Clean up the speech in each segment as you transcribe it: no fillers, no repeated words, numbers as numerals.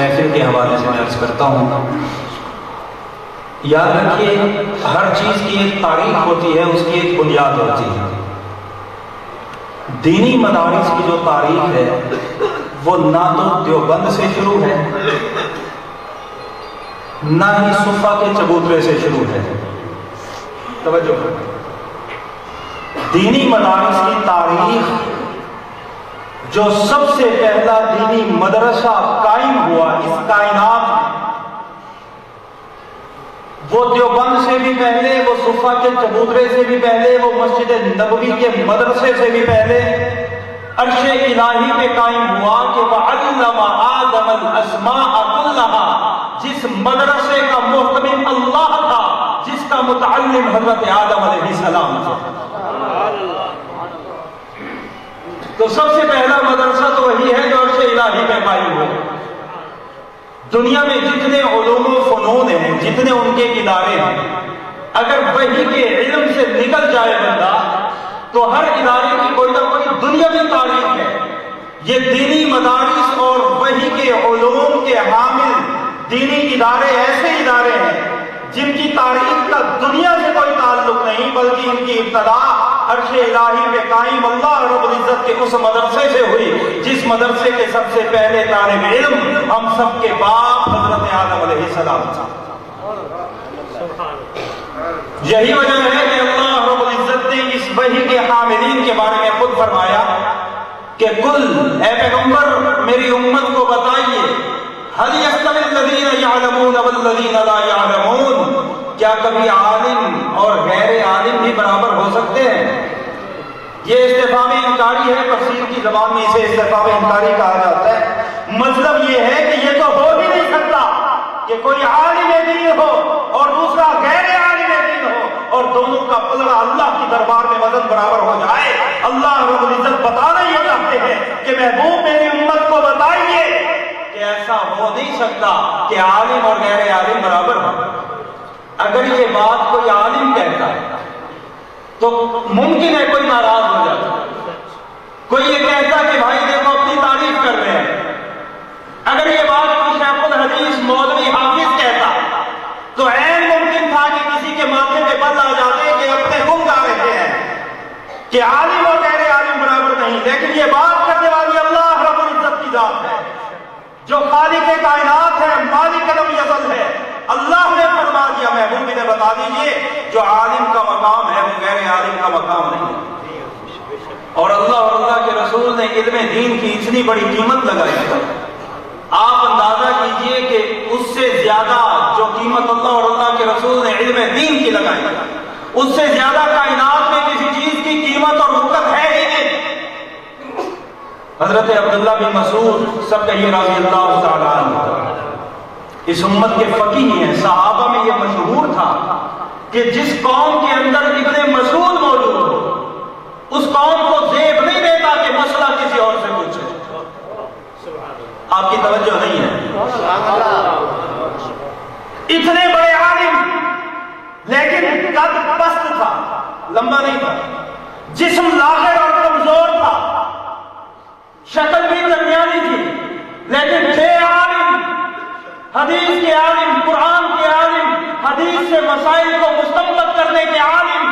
محفل کے حوالے سے میں عرض کرتا ہوں، یاد رکھیے ہر چیز کی ایک تاریخ ہوتی ہے، اس کی ایک بنیاد ہوتی ہے۔ دینی مدارس کی جو تاریخ ہے وہ نہ تو دیوبند سے شروع ہے، نہ ہی صفا کے چبوترے سے شروع ہے۔ توجہ، دینی مدارس کی تاریخ جو سب سے پہلا دینی مدرسہ قائم ہوا اس کائنات میں، وہ دیوبند سے بھی پہلے، وہ صفا کے چبوترے سے بھی پہلے، وہ مسجد نبوی کے مدرسے سے بھی پہلے عرش الہی پہ قائم ہوا کہ وَعَلَّمَ آدَمَ الْأَسْمَاءَ كُلَّهَا، جس مدرسے کا محتمل اللہ تھا، جس کا متعلم حضرت آدم علیہ السلام تھا۔ تو سب سے پہلا مدرسہ تو وہی ہے جو عرش الہی پہ قائم ہوا۔ دنیا میں جتنے علوم و فنون ہیں، جتنے ان کے ادارے ہیں، اگر وحی کے علم سے نکل جائے بندہ تو ہر ادارے کی کوئی نہ کوئی دنیاوی تاریخ ہے۔ یہ دینی مدارس اور وحی کے علوم کے حامل دینی ادارے ایسے ادارے ہیں جن کی تاریخ کا دنیا سے کوئی تعلق نہیں، بلکہ ان کی ابتدا عرش الہی پہ قائم اللہ رب العزت کے اس مدرسے سے ہوئی، جس مدرسے کے سب سے پہلے طالب علم ہم سب کے باپ حضرت آدم علیہ السلام تھا۔ یہی وجہ ہے کہ اللہ رب العزت نے اس وحی کے حاملین کے بارے میں خود فرمایا کہ کل، اے پیغمبر میری امت کو بتائیے، هل يستوي الذين يعلمون والذين لا يعلمون، کیا کبھی عالم اور غیر عالم بھی برابر ہو سکتے ہیں؟ یہ استفہام انکاری ہے، تفسیر کی زبان میں اسے استفہام انکاری کہا جاتا ہے۔ مطلب یہ ہے کہ یہ تو ہو ہی نہیں سکتا کہ کوئی عالم دین ہو اور دوسرا غیر عالم دین ہو اور دونوں کا پلڑا اللہ کی دربار میں وزن برابر ہو جائے۔ اللہ رب العزت بتانا یہ چاہتے ہیں کہ محبوب میری امت کو بتائیے کہ ایسا ہو نہیں سکتا کہ عالم اور غیر عالم برابر ہو۔ اگر یہ بات کوئی عالم کہتا ہے تو ممکن ہے کوئی ناراض ہو جاتا، کوئی یہ کہتا کہ بھائی دیکھو اپنی تعریف کر رہے ہیں۔ اگر یہ بات کوئی شیخ الحدیث مولوی حافظ کہتا تو عین ممکن تھا کہ کسی کے ماتھے پہ بل آ جاتے کہ اپنے گم گا رہے ہیں کہ عالم اور غیر عالم برابر نہیں۔ لیکن یہ بات کرنے والی اللہ رب العزت کی ذات ہے جو خالق کائنات ہے، مالک لم یزل ہے۔ اللہ نے فرما دیا، محبوب نے بتا دیجئے جو عالم کا مقام ہے وہ غیر عالم کا مقام نہیں ہے۔ اور اللہ اور اللہ کے رسول نے علم دین کی اتنی بڑی قیمت لگائی ہے، آپ اندازہ کیجئے کہ اس سے زیادہ جو قیمت اللہ اور اللہ کے رسول نے علم دین کی لگائی ہے، اس سے زیادہ کائنات میں کسی چیز کی قیمت اور وقت ہے ہی نہیں۔ حضرت عبداللہ بن مسعود سب کہیے رضی اللہ تعالیٰ عنہ، اس امت کے فقیہ ہیں، صحابہ میں یہ مشہور تھا کہ جس قوم کے اندر ابن مسعود موجود ہو اس قوم کو زیب نہیں دیتا کہ مسئلہ کسی اور سے پوچھے۔ آپ کی توجہ نہیں ہے؟ اتنے بڑے عالم لیکن قد پست تھا، لمبا نہیں تھا، جسم لاغر اور کمزور تھا، شکل بھی درمیانی تھی، لیکن تھے عالم، حدیث کے عالم، قرآن کے عالم، حدیث سے مسائل کو مستنبط کرنے کے عالم۔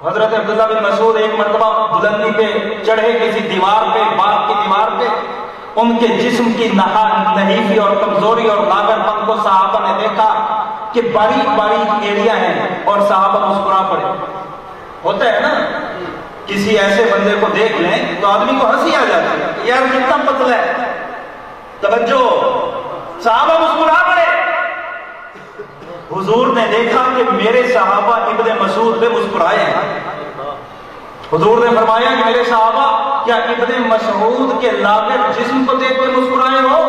حضرت عبداللہ بن مسعود ایک مرتبہ بلندی پہ چڑھے کسی دیوار پہ، باغ کی دیوار پہ، ان کے جسم کی نحیفی اور کمزوری اور لاغر پن کو صحابہ نے دیکھا کہ باریک باریک ایڑیاں ہیں اور صحابہ مسکرا پڑے۔ ہوتا ہے نا، کسی ایسے بندے کو دیکھ لیں تو آدمی کو ہنسی آ جاتی ہے، یار کتنا پتلا ہے۔ توجہ، صحابہ مسکرا پڑے۔ حضور نے دیکھا کہ میرے صحابہ ابن مسعود پہ مسکرائے ہیں۔ حضور نے فرمایا کہ میرے صحابہ کیا ابن مسعود کے لاغر جسم کو دیکھ کر مسکرائے ہو،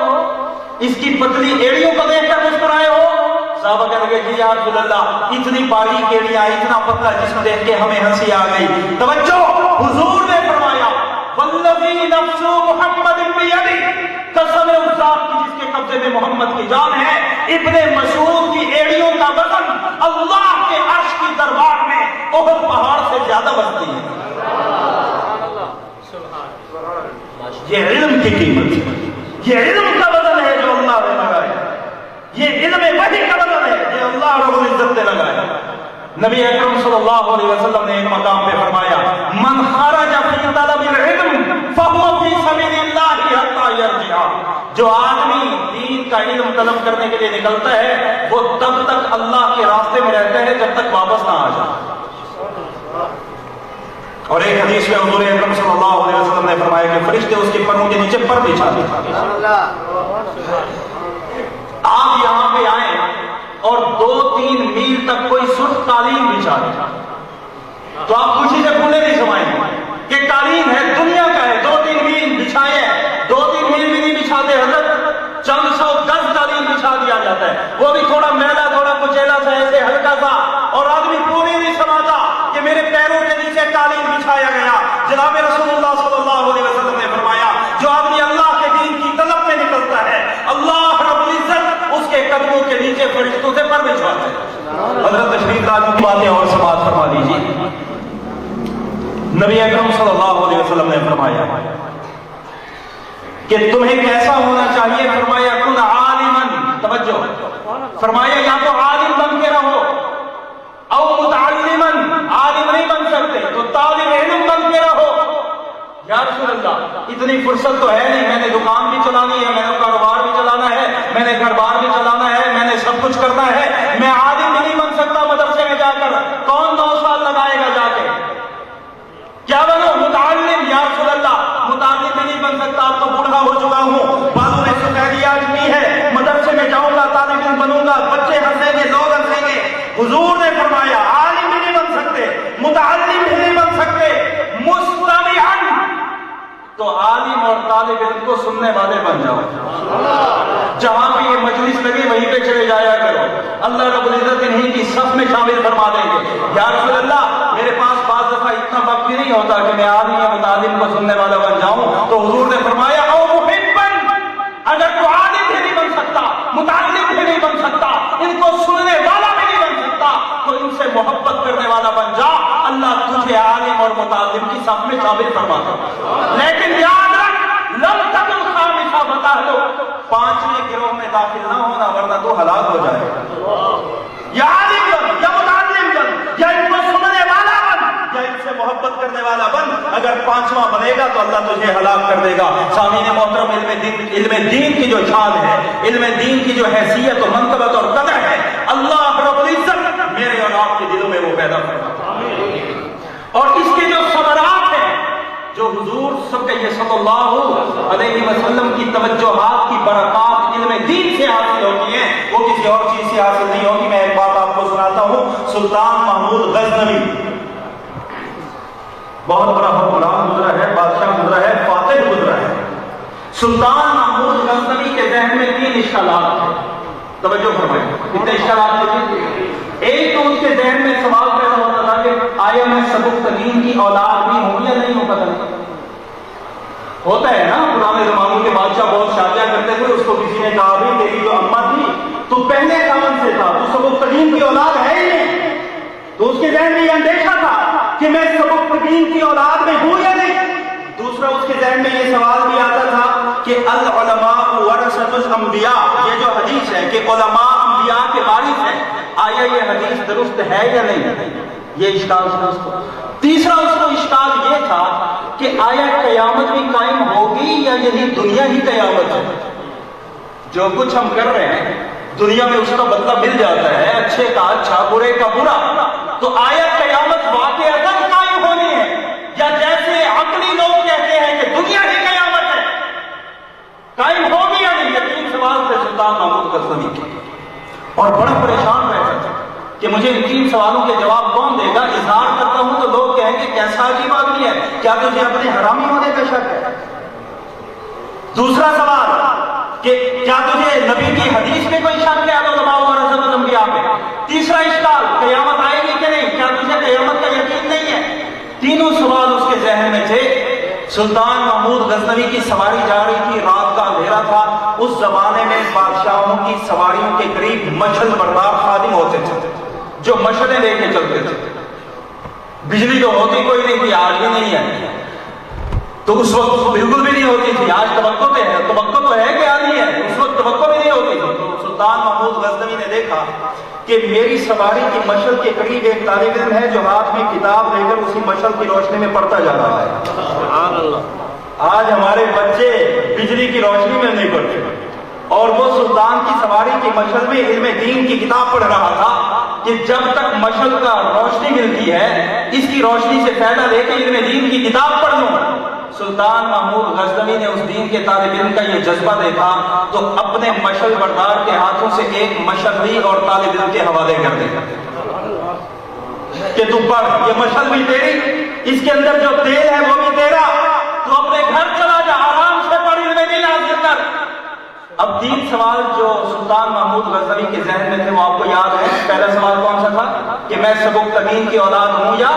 اس کی پتلی ایڑیوں کو دیکھ کر مسکرائے ہو؟ صحابہ کہنے لگے جی یا رسول اللہ، اتنی باریک ایڑیاں، اتنا پتلا جسم دیکھ کے ہمیں ہنسی آ گئی۔ توجہ، حضور نے فرمایا والذی نفس محمد بیدی، قسم اس ذات کی جس کے قبضے میں محمد کی جان ہے، ابن مسعود کی ایڑیوں کا وزن اللہ کے عرش کی دربار میں احد پہاڑ سے زیادہ وزنی ہے۔ یہ علم کی قیمت، یہ علم کا وزن یہ علم وحی کا بدل ہے، یہ اللہ رب العزت نے لگایا۔ نبی اکرم صلی اللہ علیہ وسلم نے ایک مقام پہ فرمایا من خرج فی طلب العلم فهو فی سبیل اللہ حتی یرجع، جو آدمی دین کا علم طلب کرنے کے لیے نکلتا ہے وہ تب تک اللہ کے راستے میں رہتا ہے جب تک واپس نہ آ جائے۔ اور ایک حدیث میں حضور اکرم صلی اللہ علیہ وسلم نے فرمایا کہ فرشتے اس کے پروں کے نیچے پر بچھا دیتے ہیں۔ آپ یہاں پہ آئیں اور 2-3 میل تک کوئی سرخ قالین بچھا دے تو آپ خوشی سے پھولے نہیں سمائیں گے کہ قالین ہے، دنیا کا ہے، 2-3 میل بچھائے، 2-3 میل بھی نہیں بچھاتے حضرت، چند سو گز قالین بچھا دیا جاتا ہے، وہ بھی تھوڑا میلا تھوڑا کچیلا سا ایسے ہلکا سا، اور آدمی پوری نہیں سماتا کہ میرے پیروں کے نیچے قالین بچھایا گیا۔ جناب رسول اللہ صلی اللہ علیہ وسلم نے فرمایا جو آدمی اللہ کے دین کی طلب میں نکلتا ہے اللہ رب العزت اس کے قدموں کے نیچے فرشتوں سے پر بچھاتے ہیں۔ حضرت تشریف لاجی باتیں اور سماعت فرما لیجیے۔ نبی اکرم صلی اللہ علیہ وسلم نے فرمایا کہ تمہیں کیسا ہونا چاہیے، فرمایا کن عالمن، توجہ، فرمایا یا تو عالم بن کے رہو او متعلمن، عالم نہیں بن سکتے تو طالب علم بن کے رہو۔ یا رسول اللہ اتنی فرصت تو ہے نہیں، میں نے دکان بھی چلانی ہے، میں نے کاروبار بھی چلانا ہے، میں نے گھر بار بھی چلانا ہے، میں نے سب کچھ کرنا ہے، میں عالم بھی نہیں بن سکتا مدرسے میں جا کر، کون 9 سال لگائے گا جا کے؟ کیا بنو؟ متعلم۔ یا رسول اللہ متعلم بھی نہیں بن سکتا، اب تو بوڑھا ہو چکا ہوں، بازو میں سفیدیات بھی ہے، مدرسے میں جاؤں گا طالب علم بنوں گا، بچے ہنسیں گے، لوگ ہنسیں گے۔ حضور نے فرمایا عالم بھی نہیں بن سکتے، متعلم بھی نہیں بن سکتے، مستمعن، تو عالم اور طالب علم کو سننے والے بن جاؤ، جہاں بھی یہ مجلس لگے وہیں پہ چلے جایا کرو، اللہ رب العزت انہی کی صف میں شامل فرما دیں گے۔ یا رسول اللہ میرے پاس بعض دفعہ اتنا وقت بھی نہیں ہوتا کہ میں عالم یا متعلم کو سننے والا بن جاؤں، تو حضور نے فرمایا او محبن، اگر تو عالم بھی نہیں بن سکتا، متعلم بھی نہیں بن سکتا، ان کو سننے والا بھی نہیں بن سکتا، تو ان سے محبت کرنے والا بن جا، اللہ تجھے عالم اور متعلم کی صف میں شامل فرما دے۔ لیکن یاد رکھ لم تکن خامسہ، بتا دو 5ویں گروہ میں داخل نہ ہونا ورنہ تو ہلاک ہو جائے گا۔ یا عالم بن یا متعلم بن یا ان کو سننے والا بن یا ان سے محبت کرنے والا بن، اگر 5واں بنے گا تو اللہ تجھے ہلاک کر دے گا۔ سامعین محترم، علم دین کی جو شان ہے، علم دین کی جو حیثیت و منقبت اور قدر ہے، اللہ رب العزت میرے اور آپ کے دلوں میں وہ پیدا کرتا ہے، اور اس کے جو ثمرات ہیں جو حضور صلی اللہ علیہ وسلم کی توجہات کی برکات علم دین سے حاصل ہوتی ہیں، وہ کسی اور چیز سے حاصل نہیں ہوتی۔ میں ایک بات آپ کو سناتا ہوں، سلطان محمود غزنوی بہت بڑا حکمران گزرا ہے، بادشاہ گزرا ہے، فاتح گزرا ہے۔ سلطان محمود غزنوی کے ذہن میں 3 اشکالات تھے، توجہ فرمائیں، کتنے اشکالات تھے؟ ایک تو اس کے ذہن میں سوال پیدا ہوتا تھا کہ آیا میں سبکتگین کی اولاد بھی ہوں یا نہیں ہوں، پتہ نہیں۔ ہوتا ہے نا پرانے زمانوں کے بادشاہ بہت شادیاں کرتے تھے، اس کو کسی نے کہا بھی تیری جو اماں تھی تو پہلے کامن سے تھا، تو سبکتگین کی اولاد ہے ہی نہیں، تو اس کے ذہن میں یہ اندیشہ تھا کہ میں سبکتگین کی اولاد میں ہوں یا نہیں۔ دوسرا اس کے ذہن میں یہ سوال بھی آتا تھا کہ العلماء ورثۃ الانبیاء، یہ جو حدیث ہے کہ علماء انبیاء کے وارث ہیں، آیا یہ حدیث درست ہے یا نہیں، یہ اشکال تھا اس کو۔ تیسرا اس کو اشکال یہ تھا کہ آیا قیامت بھی قائم ہوگی یا یہی دنیا ہی قیامت ہے؟ جو کچھ ہم کر رہے ہیں دنیا میں اس کا بدلہ مل جاتا ہے، اچھے کا اچھا، برے کا برا، تو آیا قیامت واقعتاً قائم ہونی ہے یا جیسے عقلی لوگ کہتے ہیں کہ دنیا ہی قیامت ہے، قائم ہوگی یا نہیں؟ یہ 3 سوال تھے سلطان محمود غزنوی کے، اور بڑا پریشان رہتا تھا کہ مجھے ان 3 سوالوں کے جواب کون دے گا۔ اظہار کرتا ہوں تو لوگ کہیں گے کیسا عجیب آدمی ہے، کیا تجھے اپنے حرامی ہونے کا شک ہے؟ دوسرا سوال کہ کیا تجھے نبی کی حدیث میں کوئی شک ہے علماء ورثۃ الانبیاء پہ؟ تیسرا اشکال قیامت آئے گی کہ نہیں، کیا تجھے قیامت کا یقین نہیں ہے؟ تینوں سوال اس کے ذہن میں تھے۔ سلطان محمود غزنوی کی سواری جا رہی تھی، رات کا اندھیرا تھا، اس زمانے میں بادشاہوں کی سواریوں کے قریب مشعل بردار خادم ہوتے تھے جو مشعلیں لے کے چلتے تھے۔ بجلی تو ہوتی کوئی نہیں تھی، آج بھی نہیں ہے، تو اس وقت بالکل بھی نہیں ہوتی تھی، آج توقع تو ہے کہ آنی ہے، اس وقت توقع بھی نہیں ہوتی تھی۔ تو سلطان محمود کہ میری سواری کی مشعل کے قریب ایک طالب علم ہے جو ہاتھ میں کتاب لے کر اسی مشعل کی روشنی میں پڑھتا جا رہا ہے. سبحان اللہ. آج ہمارے بچے بجلی کی روشنی میں نہیں پڑھتے، اور وہ سلطان کی سواری کی مشعل میں علم دین کی کتاب پڑھ رہا تھا کہ جب تک مشعل کا روشنی ملتی ہے اس کی روشنی سے فائدہ لے کے علم دین کی کتاب پڑھ لوں. سلطان محمود غزنوی نے اس دین کے طالب علم کا یہ جذبہ دیکھا تو اپنے مشعل بردار کے ہاتھوں سے ایک مشعل لی اور طالب علم کے حوالے کر دیا کہ تو پڑھ، یہ مشعل بھی تیری، اس کے اندر جو تیل ہے وہ بھی تیرا، تو اپنے گھر چلا جا، آرام سے پڑھ، علم دین حاصل کر. اب 3 سوال جو سلطان محمود غزنوی کے ذہن میں تھے وہ آپ کو یاد ہے. پہلا سوال کون سا تھا کہ میں سبکتگین کی اولاد ہوں یا؟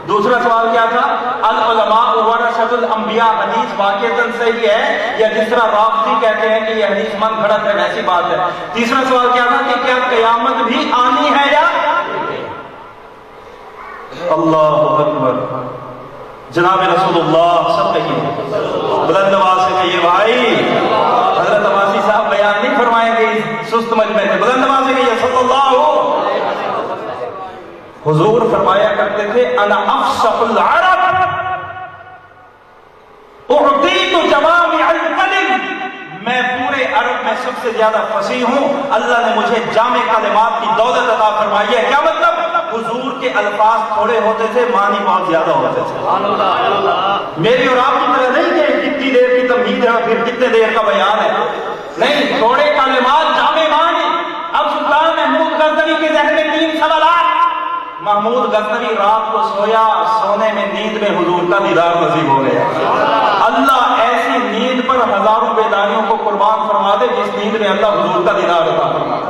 دوسرا سوال کیا تھا؟ العلماء ورثۃ الانبیاء حدیث واقعتاً صحیح ہے یا جس طرح رافضی کہتے ہیں کہ یہ حدیث من گھڑت ہے ایسی بات ہے؟ تیسرا سوال کیا تھا کہ کیا قیامت بھی آنی ہے یا؟ اللہ اکبر. جناب رسول اللہ سب کہیے بلند آواز سے کہیے بھائی. حضرت عباسی صاحب بیان نہیں فرمائیں گے اس سست مجمع سے، بلند آواز سے کہیے صلی اللہ علیہ. حضور فرمایا کرتے تھے انا افصح العرب اعطیت جوامع الکلم، میں پورے عرب میں سب سے زیادہ فصیح ہوں، اللہ نے مجھے جامع کلمات کی دولت عطا فرمائی ہے. کیا مطلب؟ حضور کے الفاظ تھوڑے ہوتے تھے، معنی بہت زیادہ ہوتے تھے. میری اور آپ کی طرح نہیں کہ کتنی دیر کی تمہید ہے اور پھر کتنے دیر کا بیان ہے، نہیں، تھوڑے کلمات جامع معنی. اب سلطان محمود غزنوی کے ذہن میں 3 سوالات. محمود غزنوی رات کو سویا، سونے میں نیند میں حضور کا دیدار نصیب ہو گیا. اللہ ایسی نیند پر ہزاروں بیداریوں کو قربان فرما دے جس نیند میں اللہ حضور کا دیدار عطا فرما دے.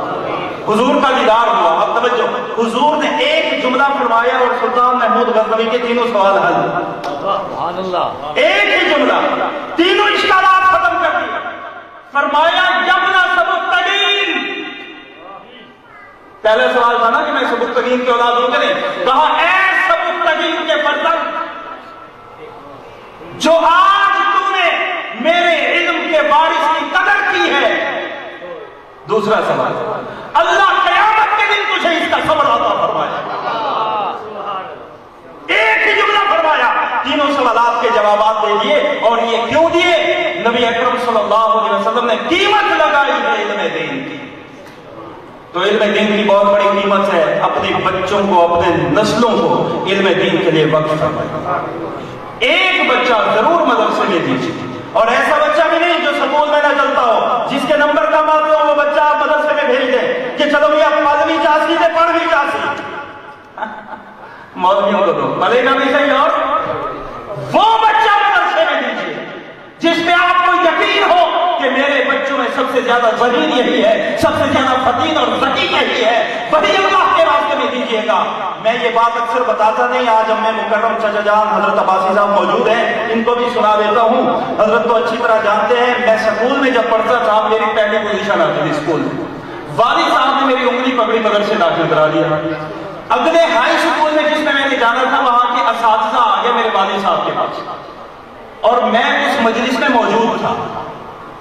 حضور کا دیدار ہوا. اب توجہ، حضور نے ایک جملہ فرمایا اور سلطان محمود غزنوی کے تینوں سوال حل. سبحان اللہ. ایک ہی جملہ تینوں اشکالات ختم کر دیے. فرمایا یبنا سبکتگین. پہلا سوال تھا نا کہ میں سبکتگین کی اولاد ہوں کہ نہیں، کہا اے سبکتگین کے فرزند، جو آج تو نے میرے علم کے وارث کی قدر کی ہے. دوسرا سوال، اللہ قیامت کے دن تجھے اس کا صبر عطا فرمائے. ایک ہی جملہ فرمایا، تینوں سوالات کے جوابات دے دیے. اور یہ کیوں دیے؟ نبی اکرم صلی اللہ علیہ وسلم نے قیمت لگائی ہے علم دین کی. تو علم دین کی بہت بڑی قیمت ہے. اپنے بچوں کو، اپنے نسلوں کو علم دین کے لیے وقف فرمائے. ایک بچہ ضرور مدرسے میں دیجیے، اور ایسا بچہ بھی نہیں جو سکول میں نہ چلتا ہو، جس کے نمبر کم آتے ہو وہ بچہ آپ مدرسے میں بھیج دیں کہ چلو یہ مولوی چاسی سے پڑھ بھی چاسی. مولویوں کو دو پڑھے گا بھی صحیح. اور وہ بچہ مدرسے میں دیجیے جس پہ آپ کو یقین ہو کہ میرے بچوں میں سب سے زیادہ ذہین یہی ہے، سب سے زیادہ فطین اور ذکی یہی ہے، وہی اللہ کے راستے میں دیجیے گا. میں یہ بات اکثر بتاتا نہیں، آج ہم میں مکرم چچا جان حضرت عباسی صاحب موجود ہیں، ان کو بھی سنا دیتا ہوں. حضرت تو اچھی طرح جانتے ہیں میں سکول میں جب پڑھتا تھا میری پہلی پوزیشن آتی تھی اسکول میں. والد صاحب نے میری انگلی پکڑی مدرسے داخل کرا دیا. اگلے ہائی اسکول میں جس میں میں نے جانا تھا وہاں کے اساتذہ آ گئے میرے والد صاحب کے پاس، اور میں اس مجلس میں موجود تھا.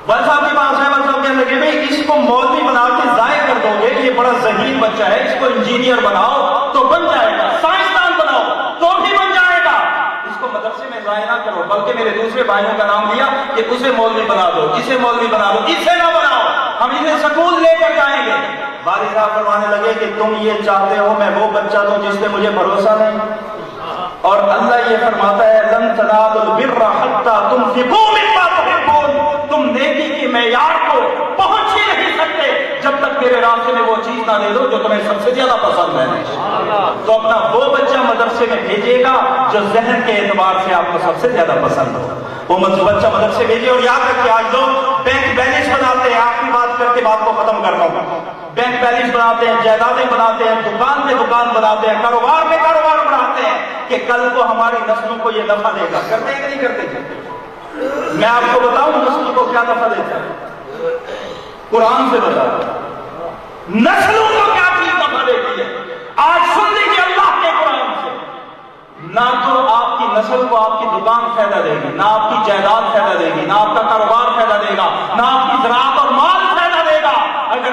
والد صاحب کے پاس ہے، والد صاحب کہنے لگے بھائی اس کو مولوی بنا کے ضائع کر دو گے، یہ بڑا ذہین بچہ ہے، اس کو انجینئر بناؤ تو بن جائے گا، سائنسدان بناؤ تو بھی بن جائے گا، اس کو مدرسے میں ضائع نہ کرو. بلکہ میرے دوسرے بھائیوں کا نام لیا کہ اسے مولوی بنا دو، اسے مولوی بنا دو، اسے نہ بناؤ، ہم اسے سکول لے کر جائیں گے. والد صاحب فرمانے لگے کہ تم یہ چاہتے ہو میں وہ بچہ دوں جس پہ مجھے بھروسہ نہیں. اور اللہ یہ فرماتا ہے لن تنالوا البر حتى تنفقوا مما تحبون. تم نیکی کے معیار کو پہنچ ہی نہیں سکتے جب تک میرے راستے میں وہ چیز نہ لے لو جو تمہیں سب سے زیادہ پسند ہے. تو اپنا وہ بچہ مدرسے میں بھیجیے گا جو ذہن کے اعتبار سے آپ کو سب سے زیادہ پسند ہو. وہ بچہ مدرسے بھیجیے. اور یاد رکھیے آج لوگ بینک بیلنس بناتے ہیں، آخری بات کر کے بات کو ختم کرتا ہوں. بینک بیلنس بناتے ہیں، جائیدادیں بناتے ہیں، دکان پہ دکان بناتے ہیں، کاروبار پہ کاروبار بناتے ہیں کہ کل کو ہماری نسلوں کو یہ نفع دے گا. کرتے ہیں کہ نہیں کرتے؟ میں آپ کو بتاؤں نسلوں کو کیا نفع دیتا ہے، قرآن سے بتاؤ نسلوں کو کیا چیز نفع دیتی ہے. آج سن لیجیے اللہ کے قرآن سے، نہ تو آپ کی نسل کو آپ کی دکان فائدہ دے گی، نہ آپ کی جائیداد فائدہ دے گی، نہ آپ کا کاروبار فائدہ دے گا، نہ آپ کی زراعت اور مال فائدہ دے گا. اگر